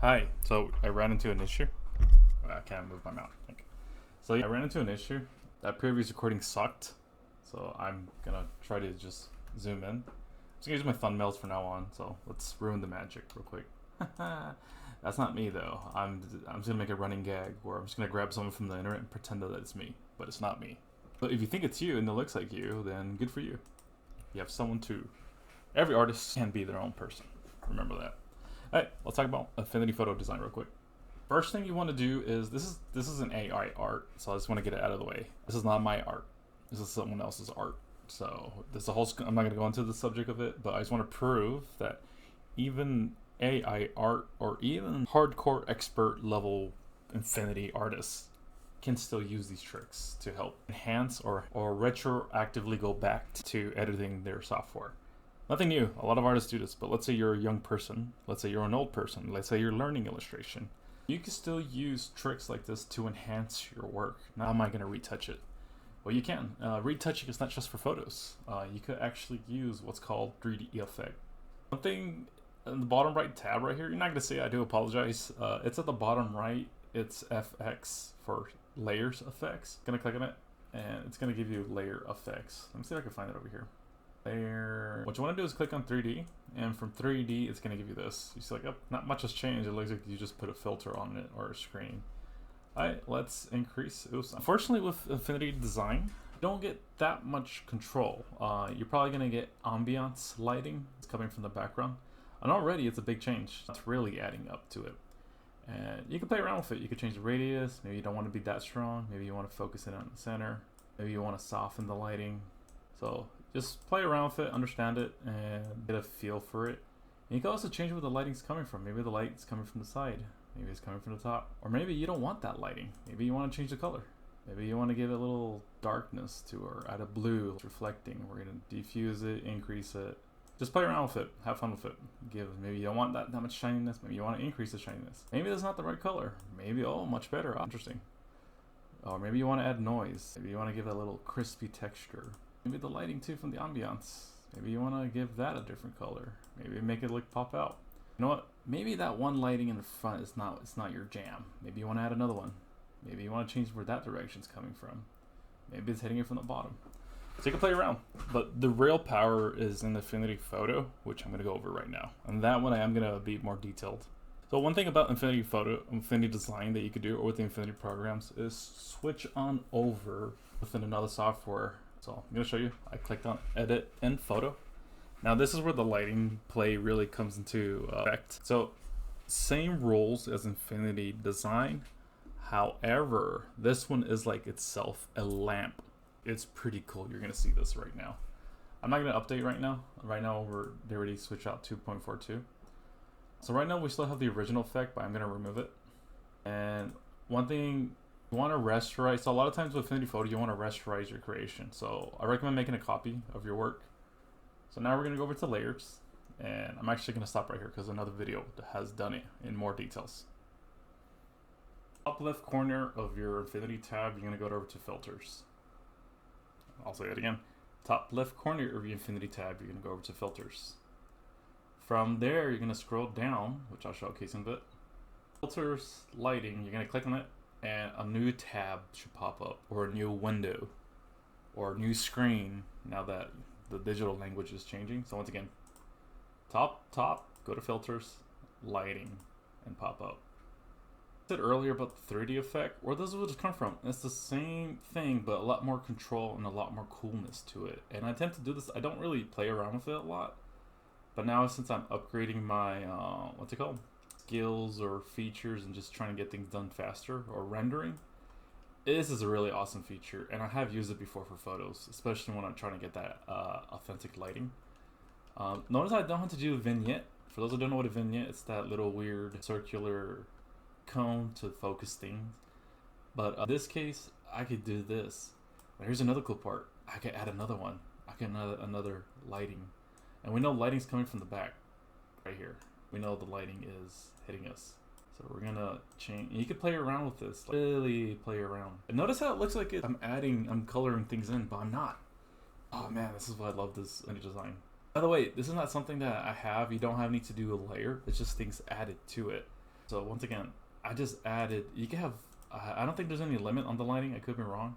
Hi. So I ran into an issue. I can't move my mouth. Okay. So yeah, I ran into an issue. That previous recording sucked. So I'm gonna try to just zoom in. I'm just gonna use my thumbnails from now on. So let's ruin the magic real quick. That's not me though. I'm just gonna make a running gag where I'm just gonna grab someone from the internet and pretend that it's me, but it's not me. But if you think it's you and it looks like you, then good for you. You have someone to. Every artist can be their own person. Remember that. Alright, let's talk about Affinity photo design real quick. First thing you want to do is this is an AI art, so I just want to get it out of the way. This is not my art. This is someone else's art. So this is a whole. I'm not going to go into the subject of it, but I just want to prove that even AI art or even hardcore expert level Affinity artists can still use these tricks to help enhance or retroactively go back to editing their software. Nothing new. A lot of artists do this, but let's say you're a young person. Let's say you're an old person. Let's say you're learning illustration. You can still use tricks like this to enhance your work. Now, how am I going to retouch it? Well, you can. Retouching is not just for photos. You could actually use what's called 3D effect. One thing in the bottom right tab right here, you're not going to see, I do apologize. It's at the bottom right. It's FX for layers effects. Going to click on it, and it's going to give you layer effects. Let me see if I can find it over here. There. What you want to do is click on 3D, and from 3D it's going to give you this. You see, like, oh, not much has changed. It looks like you just put a filter on it or a screen. Alright, let's increase. Oops. Unfortunately, with Affinity design, you don't get that much control. You're probably going to get ambiance lighting. It's coming from the background, and already it's a big change. It's really adding up to it. And you can play around with it. You can change the radius. Maybe you don't want to be that strong. Maybe you want to focus it on the center. Maybe you want to soften the lighting. So just play around with it, understand it, and get a feel for it. And you can also change where the lighting's coming from. Maybe the light's coming from the side. Maybe it's coming from the top. Or maybe you don't want that lighting. Maybe you want to change the color. Maybe you want to give it a little darkness to, or add a blue. It's reflecting. We're going to diffuse it, increase it. Just play around with it. Have fun with it. Maybe you don't want that much shininess. Maybe you want to increase the shininess. Maybe that's not the right color. Maybe, oh, much better. Oh, interesting. Or maybe you want to add noise. Maybe you want to give it a little crispy texture. Maybe the lighting too from the ambiance. Maybe you want to give that a different color. Maybe make it look pop out. You know what? Maybe that one lighting in the front is not your jam. Maybe you want to add another one. Maybe you want to change where that direction's coming from. Maybe it's hitting it from the bottom. So you can play around. But the real power is in the Affinity photo, which I'm going to go over right now. And that one I am going to be more detailed. So one thing about Affinity photo, Affinity design that you could do, or with the Affinity programs, is switch on over within another software. So I'm going to show you. I clicked on edit and photo. Now this is where the lighting play really comes into effect. So same rules as Affinity design. However, this one is like itself a lamp. It's pretty cool. You're going to see this right now. I'm not going to update right now. Right now they already switched out 2.42. So right now we still have the original effect, but I'm going to remove it. And one thing, you want to rasterize. So a lot of times with Affinity Photo, you want to rasterize your creation. So I recommend making a copy of your work. So now we're going to go over to layers, and I'm actually going to stop right here because another video has done it in more details. Top left corner of your Affinity tab, you're going to go over to filters. I'll say it again. Top left corner of your Affinity tab, you're going to go over to filters. From there, you're going to scroll down, which I'll showcase in a bit. Filters, lighting, you're going to click on it, and a new tab should pop up, or a new window, or a new screen, now that the digital language is changing. So once again, top, go to filters, lighting, and pop up. I said earlier about the 3D effect, where does it come from? It's the same thing, but a lot more control and a lot more coolness to it. And I tend to do this, I don't really play around with it a lot, but now since I'm upgrading my, what's it called? Skills or features and just trying to get things done faster, or rendering, this is a really awesome feature, and I have used it before for photos, especially when I'm trying to get that authentic lighting. Notice I don't have to do a vignette. For those who don't know what a vignette, it's that little weird circular cone to focus things. But in this case, I could do this. But here's another cool part. I could add another one. I can add another lighting. And we know lighting's coming from the back, right here. We know the lighting is hitting us. So we're gonna change. You can play around with this, really play around. And notice how it looks like I'm coloring things in, but I'm not. Oh man, this is why I love this in design. By the way, this is not something that I have. You don't have need to do a layer. It's just things added to it. So once again, I just added, you can have, I don't think there's any limit on the lighting, I could be wrong.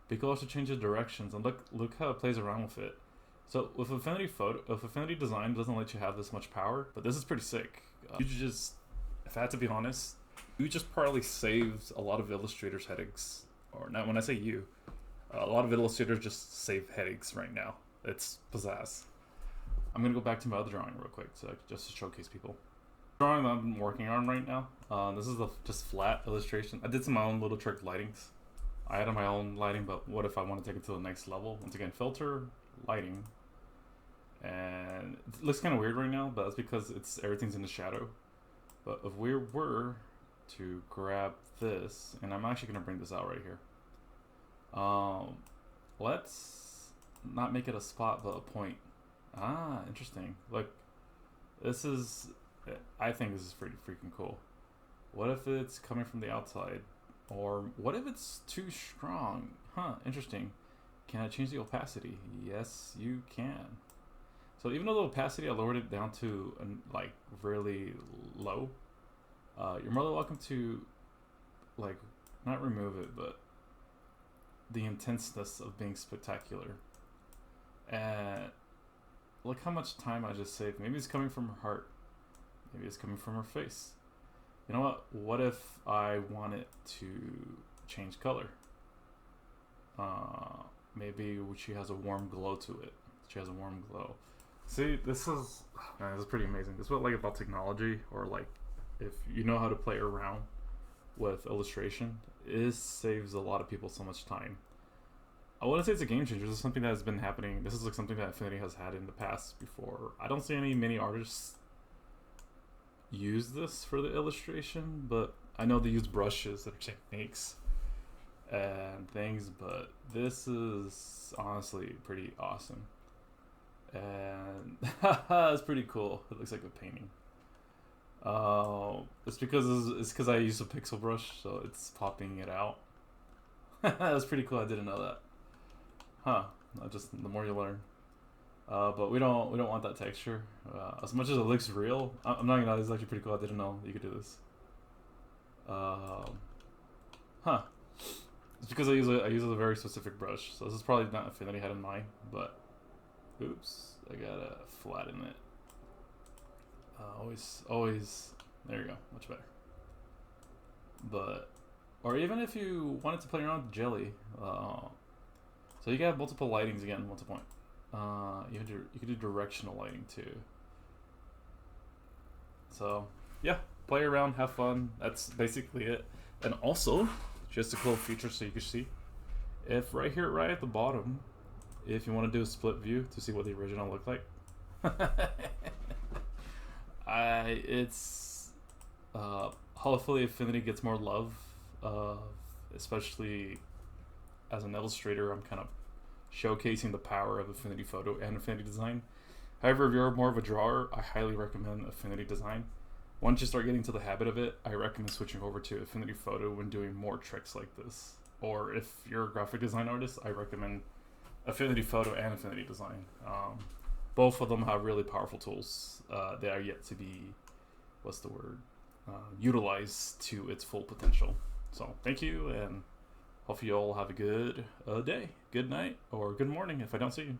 But you can also change the directions, and look how it plays around with it. So with Affinity Design doesn't let you have this much power, but this is pretty sick. You just, if I had to be honest, you just probably saved a lot of illustrators' headaches. Or not, when I say you, a lot of illustrators just save headaches right now. It's pizzazz. I'm gonna go back to my other drawing real quick, so just to showcase people. The drawing that I'm working on right now, this is the just flat illustration. I did some of my own little trick lightings. I added my own lighting, but what if I want to take it to the next level? Once again, filter, lighting, and it looks kind of weird right now, but that's because everything's in the shadow. But if we were to grab this, and I'm actually gonna bring this out right here. Let's not make it a spot, but a point. Ah, interesting. Look, this is, I think this is pretty freaking cool. What if it's coming from the outside? Or what if it's too strong? Huh, interesting. Can I change the opacity? Yes, you can. So even though the opacity, I lowered it down to like really low, you're more than welcome to like not remove it, but the intenseness of being spectacular. And look how much time I just saved. Maybe it's coming from her heart. Maybe it's coming from her face. You know what? What if I want it to change color? Maybe she has a warm glow to it. She has a warm glow. See, this is pretty amazing. This is what I like about technology, or like if you know how to play around with illustration, it saves a lot of people so much time. I wouldn't say it's a game changer. This is something that has been happening. This is like something that Affinity has had in the past before. I don't see many artists use this for the illustration, but I know they use brushes and techniques and things, but this is honestly pretty awesome. And it's pretty cool. It looks like a painting. It's because I use a pixel brush, so it's popping it out. That's pretty cool. I didn't know that. Huh? Just the more you learn. But we don't want that texture. As much as it looks real, I'm not gonna lie. This is actually pretty cool. I didn't know you could do this. Huh? It's because I use a very specific brush. So this is probably not Affinity had in mind, but oops, I gotta flatten it. Always. There you go. Much better. But, or even if you wanted to play around with jelly, so you can have multiple lightings again. What's the point? You can do directional lighting too. So yeah, play around, have fun. That's basically it. And also, just a cool feature so you can see, if right here, right at the bottom, if you want to do a split view to see what the original looked like, hopefully Affinity gets more love, especially as an illustrator. I'm kind of showcasing the power of Affinity Photo and Affinity Design. However, if you're more of a drawer, I highly recommend Affinity Design. Once you start getting to the habit of it, I recommend switching over to Affinity Photo when doing more tricks like this. Or if you're a graphic design artist, I recommend Affinity Photo and Affinity Design. Both of them have really powerful tools that are yet to be, utilized to its full potential. So thank you, and hopefully you all have a good day, good night, or good morning if I don't see you.